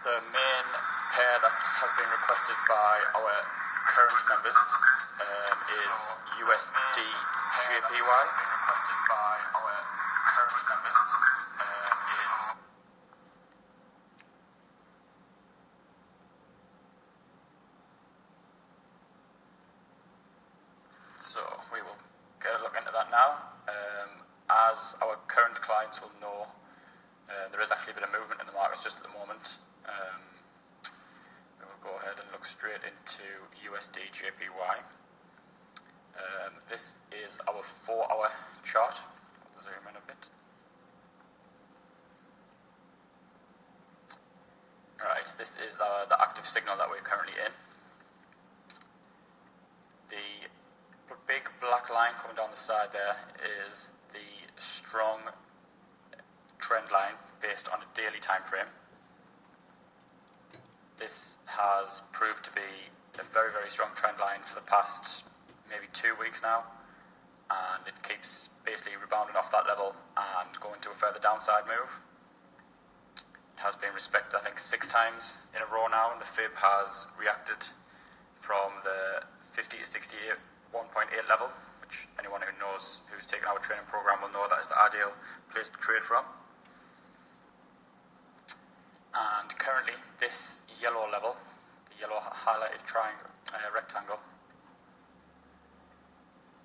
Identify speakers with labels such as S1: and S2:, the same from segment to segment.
S1: The main pair that has been requested by our current members is USD JPY. So we will get a look into that now. As our current clients will know, there is actually a bit of movement in the markets just at the moment. We will go ahead and look straight into USD JPY. This is our 4-hour chart. I'll zoom in a bit. Right, this is the active signal that we're currently in. The big black line coming down the side there is the strong trend line based on a daily time frame. This has proved to be a very, very strong trend line for the past maybe 2 weeks now, and it keeps basically rebounding off that level and going to a further downside move. It has been respected, I think, 6 times in a row now, and the fib has reacted from the 50 to 68 1.8 level, which anyone who knows, who's taken our training program, will know that is the ideal place to trade from. And currently, this yellow level, the yellow highlighted triangle, rectangle,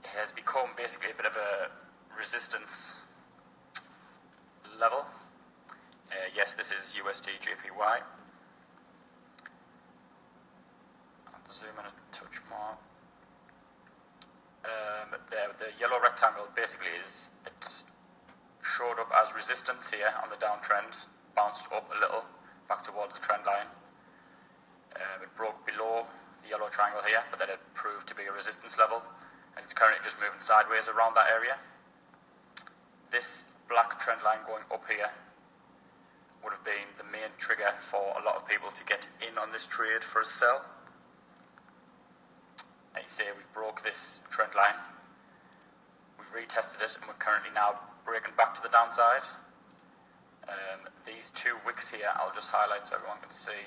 S1: has become basically a bit of a resistance level. Yes, this is USD JPY. I'll zoom in a touch more. The yellow rectangle basically it showed up as resistance here on the downtrend, bounced up a little back towards the trend line. It broke below the yellow triangle here, but then it proved to be a resistance level, and it's currently just moving sideways around that area. This black trend line going up here would have been the main trigger for a lot of people to get in on this trade for a sell. And you see we broke this trend line, we retested it, and we're currently now breaking back to the downside. These 2 wicks here, I'll just highlight so everyone can see.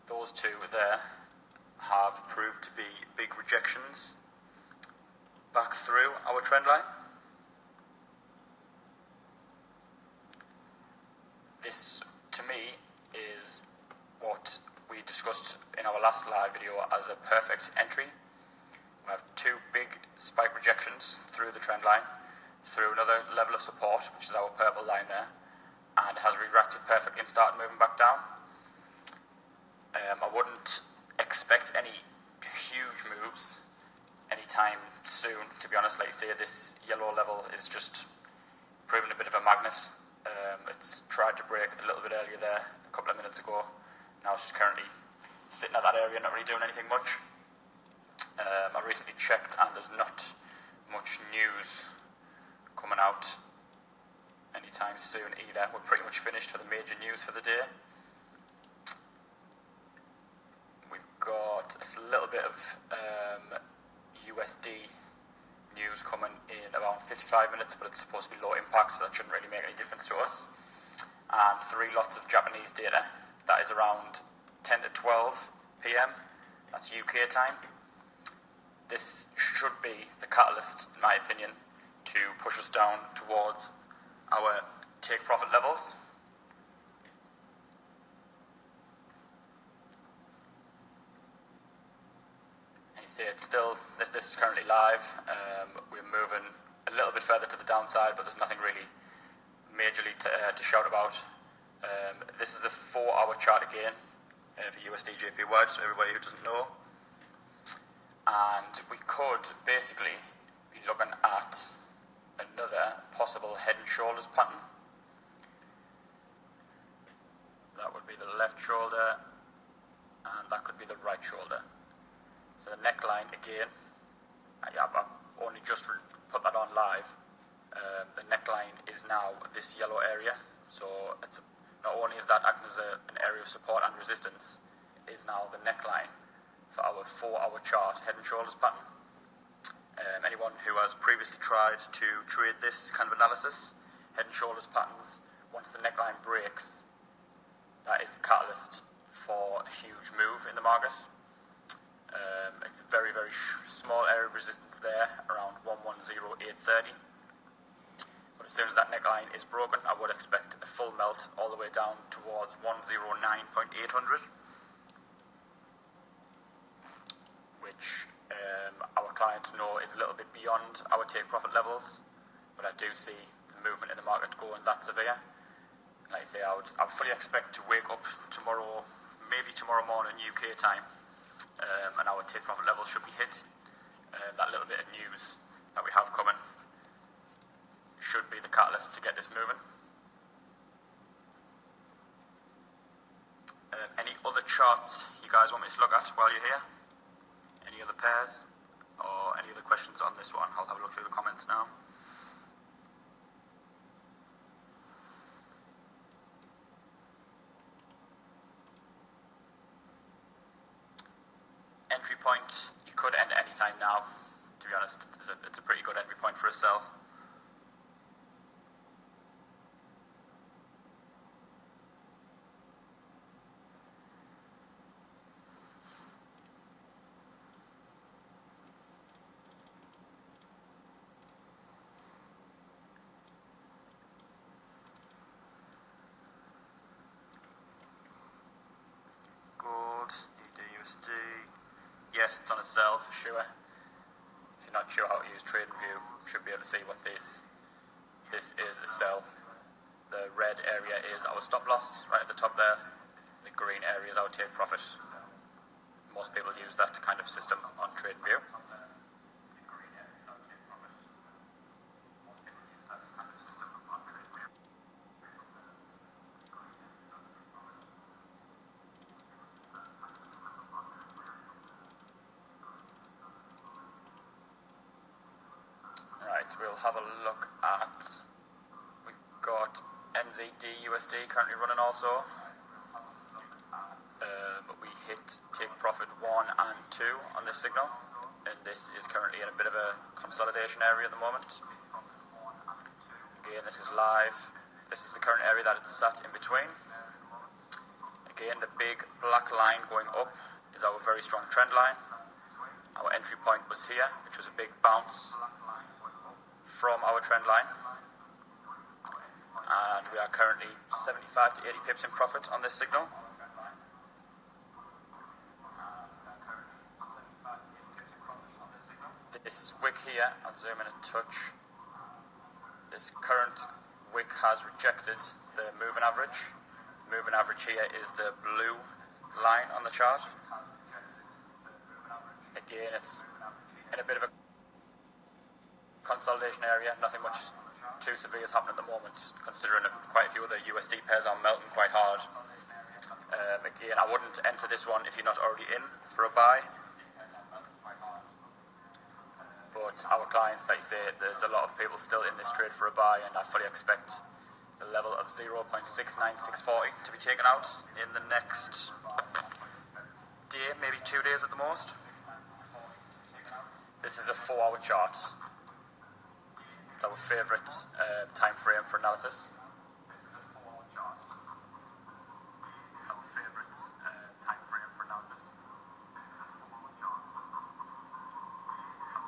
S1: Those 2 there have proved to be big rejections back through our trend line. This, to me, is what we discussed in our last live video as a perfect entry. We have 2 big spike rejections through the trend line, through another level of support, which is our purple line there, and it has reacted perfectly and started moving back down. I wouldn't expect any huge moves anytime soon, to be honest. Like I say, this yellow level is just proving a bit of a magnet. It's tried to break a little bit earlier there, a couple of minutes ago. Now it's just currently sitting at that area, not really doing anything much. I recently checked, and there's not much news coming out anytime soon either. We're pretty much finished for the major news for the day. We've got a little bit of USD news coming in around 55 minutes, but it's supposed to be low impact, so that shouldn't really make any difference to us. And 3 lots of Japanese data. That is around 10 to 12 PM. That's UK time. This should be the catalyst, in my opinion, to push us down towards our take profit levels. And you see it's still, this is currently live. We're moving a little bit further to the downside, but there's nothing really majorly to shout about. This is the 4-hour chart again for USD JPY, just for everybody who doesn't know. And we could basically be looking at another possible head and shoulders pattern. That would be the left shoulder, and that could be the right shoulder. So the neckline again, I've only just put that on live. The neckline is now this yellow area, so it's not only is that acting as an area of support and resistance, it is now the neckline for our 4-hour chart head and shoulders pattern. Anyone who has previously tried to trade this kind of analysis, head and shoulders patterns once the neckline breaks, that is the catalyst for a huge move in the market. It's a very, very small area of resistance there, around 110,830. But as soon as that neckline is broken, I would expect a full melt all the way down towards 109.800, which our clients know is a little bit beyond our take profit levels, but I do see the movement in the market going that severe. Like I say, I would fully expect to wake up tomorrow, maybe tomorrow morning UK time, and our take profit level should be hit. That little bit of news that we have coming should be the catalyst to get this moving. Any other charts you guys want me to look at while you're here? Any other pairs? Or any other questions on this one? I'll have a look through the comments now. Entry point, you could end any time now, to be honest. It's a pretty good entry point for a sell. Gold, USD. Yes, it's on a sell for sure. If you're not sure how to use TradingView, you should be able to see what this is a sell. The red area is our stop loss right at the top there. The green area is our take profit. Most people use that kind of system on TradingView. So we'll have a look at, we've got NZD USD currently running also. We hit take profit 1 and 2 on this signal, and this is currently in a bit of a consolidation area at the moment. Again, this is live. This is the current area that it's sat in between. Again, the big black line going up is our very strong trend line. Our entry point was here, which was a big bounce from our trend line, and we are currently 75 to 80 pips in profit on this signal. This wick here, I'll zoom in a touch. This current wick has rejected the moving average. The moving average here is the blue line on the chart. Again, it's in a bit of a consolidation area, nothing much too severe is happening at the moment, considering that quite a few of the USD pairs are melting quite hard. Again, I wouldn't enter this one if you're not already in for a buy. But our clients, like you say, there's a lot of people still in this trade for a buy, and I fully expect the level of 0.69640 to be taken out in the next day, maybe 2 days at the most. This is a 4-hour chart. It's our favourite time frame for analysis.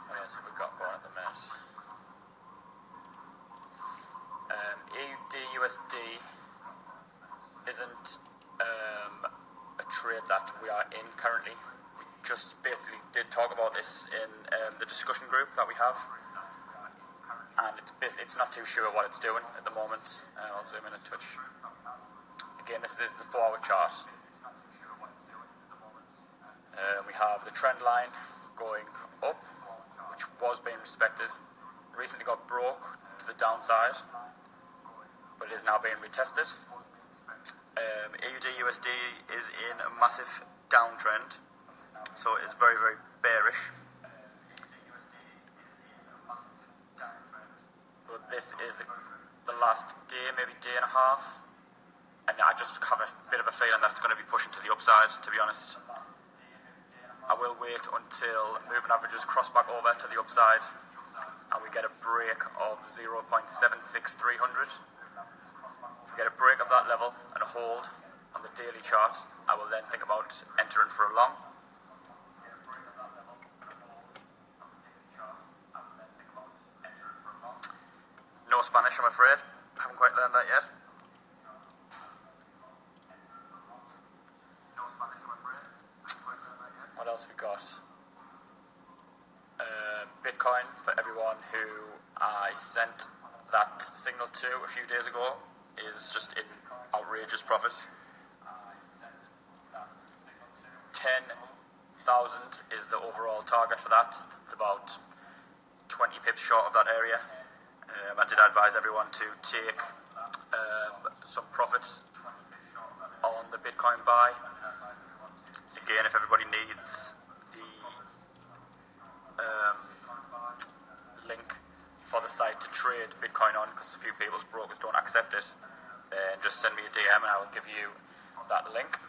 S1: What else have we got going at the minute? AUD USD isn't a trade that we are in currently. We just basically did talk about this in the discussion group that we have. And it's not too sure what it's doing at the moment. I'll zoom in a touch. Again, this is the 4-hour chart. We have the trend line going up, which was being respected. Recently got broke to the downside, but it is now being retested. AUD USD is in a massive downtrend, so it is very, very bearish. This is the last day, maybe day and a half, and I just have a bit of a feeling that it's going to be pushing to the upside, to be honest. I will wait until moving averages cross back over to the upside and we get a break of 0.76300 If we get a break of that level and a hold on the daily chart, I will then think about entering for a long. No Spanish, I'm afraid. Haven't quite learned that yet. What else we got? Bitcoin, for everyone who I sent that signal to a few days ago, is just in outrageous profit. 10,000 is the overall target for that. It's about 20 pips short of that area. I did advise everyone to take some profits on the Bitcoin buy. Again, if everybody needs the link for the site to trade Bitcoin on, because a few people's brokers don't accept it, then just send me a DM and I will give you that link.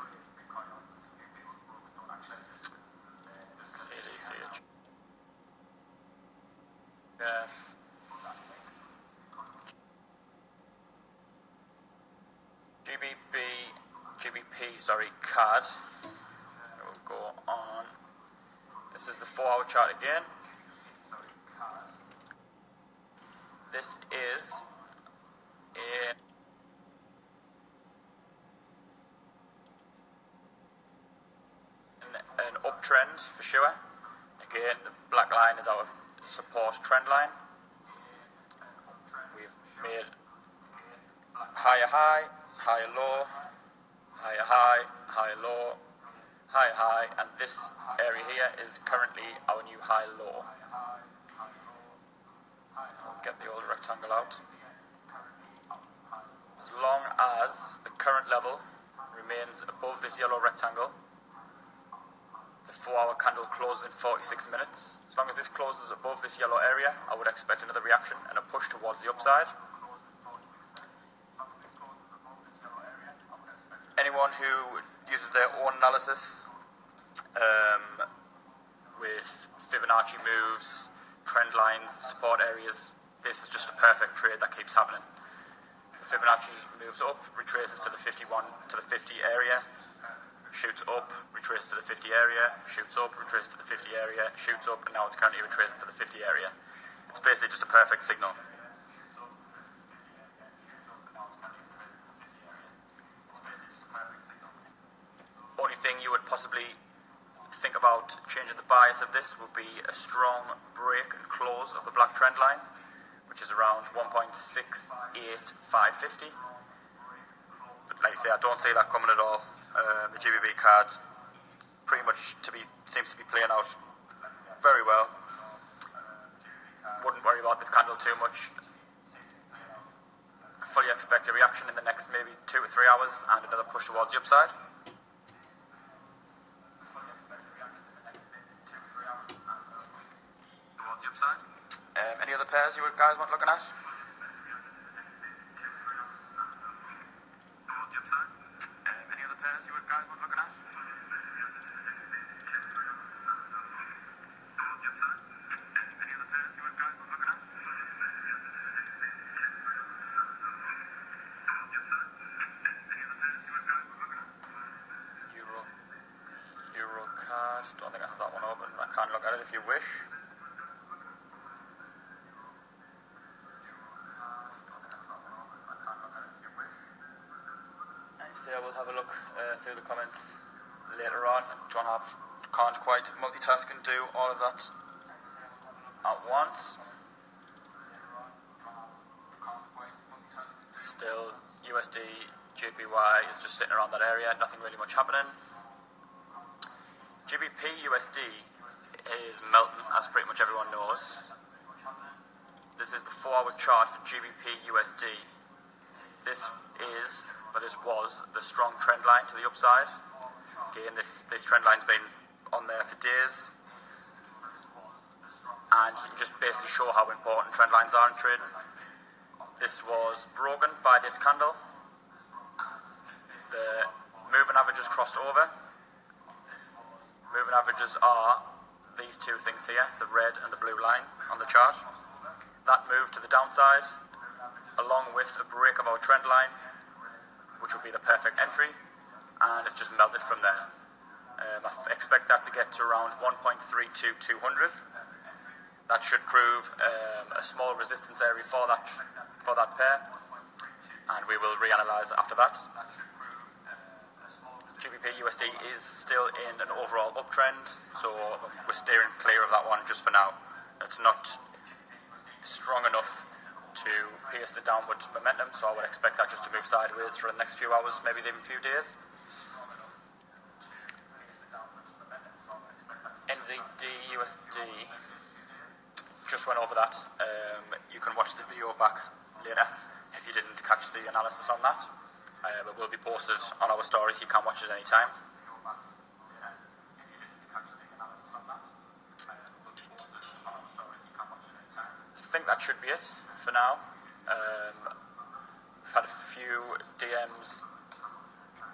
S1: CDCH. GBP, CAD. We'll go on. This is the 4-hour chart again. This is an uptrend for sure. Again, the black line is our support trend line. We've made higher high, higher low, higher high, higher low, higher high, and this area here is currently our new high low. I'll get the old rectangle out. As long as the current level remains above this yellow rectangle, the 4-hour candle closes in 46 minutes. As long as this closes above this yellow area, I would expect another reaction and a push towards the upside. Anyone who uses their own analysis with Fibonacci moves, trend lines, support areas, this is just a perfect trade that keeps happening. The Fibonacci moves up, retraces to the 51 to the 50 area, shoots up, retraces to the 50 area, shoots up, retraces to the 50 area, shoots up, and now it's currently retracing to the 50 area. It's basically just a perfect signal. Only thing you would possibly think about changing the bias of this would be a strong break and close of the black trend line, which is around 1.68550. But like I say, I don't see that coming at all. The GBP card pretty much seems to be playing out very well. Wouldn't worry about this candle too much. I fully expect a reaction in the next maybe 2 to 3 hours and another push towards the upside. Any other pairs you guys want looking at? Any other pairs you guys want looking at? Euro card. Don't think I have that one open. I can look at it if you wish. I will have a look through the comments later on. Can't quite multitask and do all of that at once. Still, USD, JPY is just sitting around that area, nothing really much happening. GBP USD is melting, as pretty much everyone knows. This is the 4-hour chart for GBP USD. This was the strong trend line to the upside. Again, this trend line's been on there for days. And you can just basically show how important trend lines are in trading. This was broken by this candle. The moving averages crossed over. Moving averages are these two things here, the red and the blue line on the chart. That moved to the downside, along with a break of our trend line, which would be the perfect entry, and it's just melted from there. I expect that to get to around 1.32200. That should prove a small resistance area for that pair, and we will reanalyze it after that. GBP USD is still in an overall uptrend, so we're steering clear of that one just for now. It's not strong enough to pierce the downward momentum, so I would expect that just to move sideways for the next few hours, maybe even a few days. NZD USD, just went over that. You can watch the video back later if you didn't catch the analysis on that, but will be posted on our stories. You can watch it anytime. I think that should be it for now. I've had a few DMs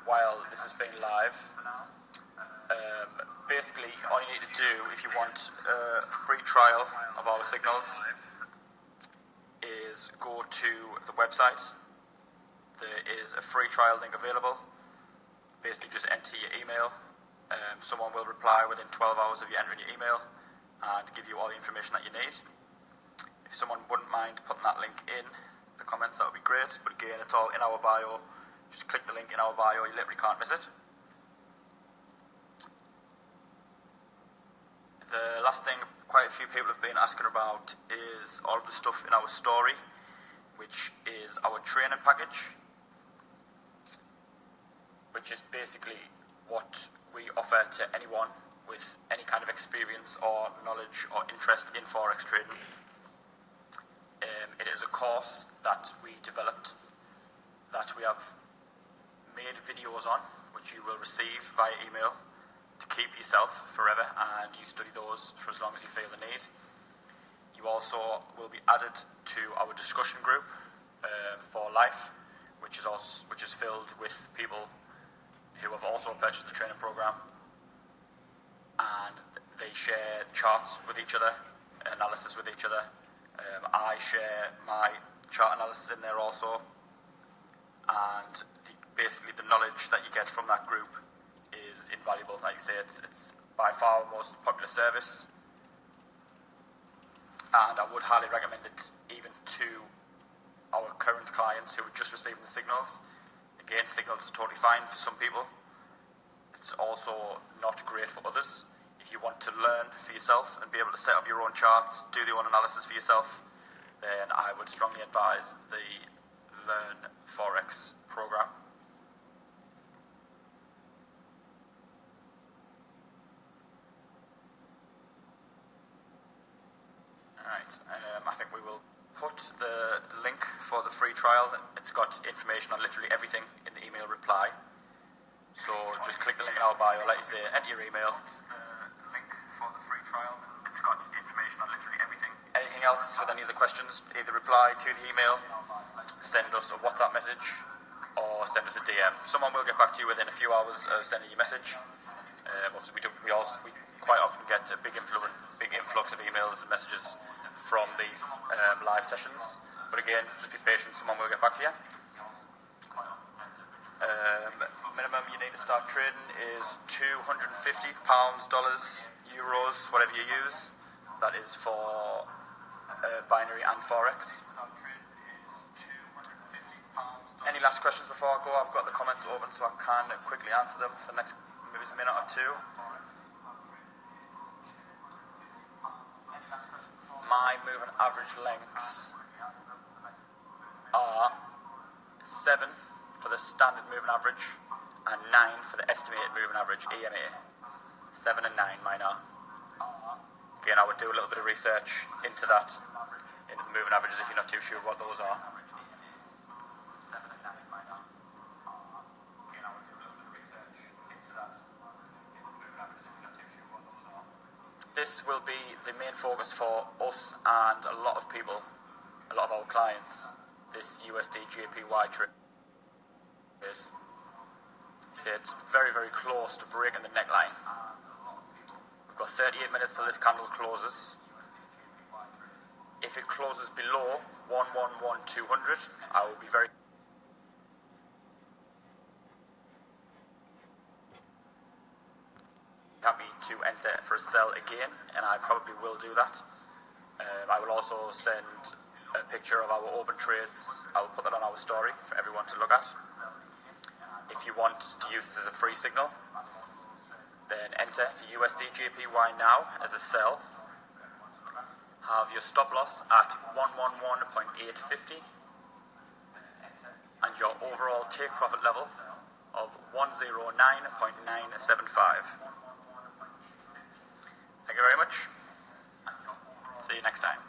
S1: while this has been live. Basically, all you need to do if you want a free trial of our signals is go to the website. There is a free trial link available. Basically, just enter your email. Someone will reply within 12 hours of you entering your email and give you all the information that you need. If someone wouldn't mind putting that link in the comments, that would be great. But again, it's all in our bio. Just click the link in our bio, you literally can't miss it. The last thing quite a few people have been asking about is all of the stuff in our story, which is our training package, which is basically what we offer to anyone with any kind of experience or knowledge or interest in Forex trading. It is a course that we developed, that we have made videos on, which you will receive via email to keep yourself forever, and you study those for as long as you feel the need. You also will be added to our discussion group for life, which is filled with people who have also purchased the training program, and they share charts with each other, analysis with each other. I share my chart analysis in there also, and basically the knowledge that you get from that group is invaluable. Like I say, it's by far our most popular service, and I would highly recommend it even to our current clients who are just receiving the signals. Again, signals is totally fine for some people. It's also not great for others. If you want to learn for yourself and be able to set up your own charts, do your own analysis for yourself, then I would strongly advise the Learn Forex program. Alright, I think we will put the link for the free trial. It's got information on literally everything in the email reply. So just click the link in our bio, like you say, enter your email. The link for the free trial. It's got information on literally everything. Anything else with any of the questions, either reply to the email, send us a WhatsApp message, or send us a DM. Someone will get back to you within a few hours of sending you a message. Obviously, we quite often get a big influx of emails and messages from these live sessions. But again, just be patient, someone will get back to you. Minimum you need to start trading is £250, dollars, euros, whatever you use. That is for binary and Forex. Any last questions before I go? I've got the comments open so I can quickly answer them for the next maybe a minute or two. My moving average lengths are 7 for the standard moving average and 9 for the estimated moving average, EMA. 7 and 9 mine are. Again, I would do a little bit of research into that, into the moving averages if you're not too sure what those are. This will be the main focus for us and a lot of people, a lot of our clients, this USD JPY trade. See, it's very, very close to breaking the neckline. We've got 38 minutes till this candle closes. If it closes below 111200, I will be very enter for a sell again, and I probably will do that. I will also send a picture of our open trades. I'll put that on our story for everyone to look at. If you want to use this as a free signal, then enter for USD JPY now as a sell. Have your stop loss at 111.850 and your overall take profit level of 109.975. Thank you very much. See you next time.